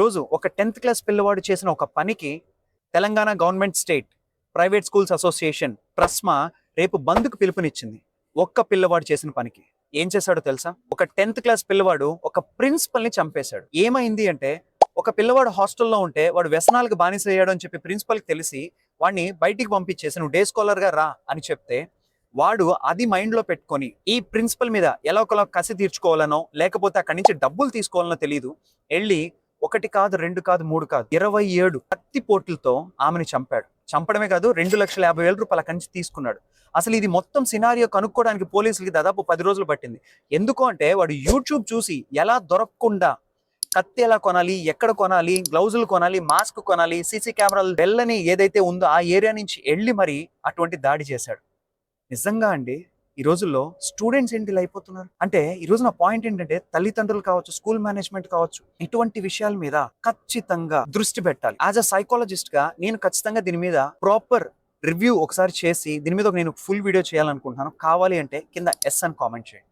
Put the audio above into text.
రోజు ఒక 10th class పిల్లవాడు చేసిన ఒక పనికి Telangana government state private schools association TRSMA రేపు బంద్కు పిలుపునిచ్చింది. ఒక్క పిల్లవాడు చేసిన పనికి ఏం చేశాడో తెలుసా? ఒక 10th క్లాస్ పిల్లవాడు ఒక ప్రిన్సిపల్ ని చంపేశాడు. ఏమైంది అంటే, ఒక పిల్లవాడు హాస్టల్లో ఉంటే వాడు వ్యసనాలకు బానిస అయ్యాడు అని చెప్పి ప్రిన్సిపల్కి తెలిసి వాడిని బయటికి పంపించేసి నువ్వు డే స్కాలర్ గా రా అని చెప్తే వాడు అది మైండ్ లో పెట్టుకొని ఈ ప్రిన్సిపల్ మీద ఎలా ఒకలా కసి తీర్చుకోవాలనో లేకపోతే అక్కడి నుంచి డబ్బులు తీసుకోవాలనో తెలియదు వెళ్ళి ఒకటి కాదు, రెండు కాదు, మూడు కాదు, 27 కత్తి పోట్లతో ఆమెను చంపాడు. చంపడమే కాదు, 2,50,000 రూపాయల కంచి తీసుకున్నాడు. అసలు ఇది మొత్తం సినారియో కనుక్కోవడానికి పోలీసులకి దాదాపు 10 రోజులు పట్టింది. ఎందుకు అంటే వాడు యూట్యూబ్ చూసి ఎలా దొరకకుండా కత్తి ఎలా కొనాలి, ఎక్కడ కొనాలి, గ్లౌజులు కొనాలి, మాస్క్ కొనాలి, సీసీ కెమెరాలు వెళ్ళని ఏదైతే ఉందో ఆ ఏరియా నుంచి వెళ్ళి మరి అటువంటి దాడి చేశాడు. నిజంగా అండి, ఈ రోజుల్లో స్టూడెంట్స్ ఏంటి ఇలా అయిపోతున్నారు అంటే, ఈ రోజు నా పాయింట్ ఏంటంటే తల్లిదండ్రులు కావచ్చు, స్కూల్ మేనేజ్మెంట్ కావచ్చు, ఇటువంటి విషయాల మీద ఖచ్చితంగా దృష్టి పెట్టాలి. యాజ్ అ సైకాలజిస్ట్ గా నేను ఖచ్చితంగా దీని మీద ప్రాపర్ రివ్యూ ఒకసారి చేసి దీని మీద నేను ఫుల్ వీడియో చేయాలనుకుంటున్నాను. కావాలి అంటే కింద ఎస్ అని కామెంట్ చేయండి.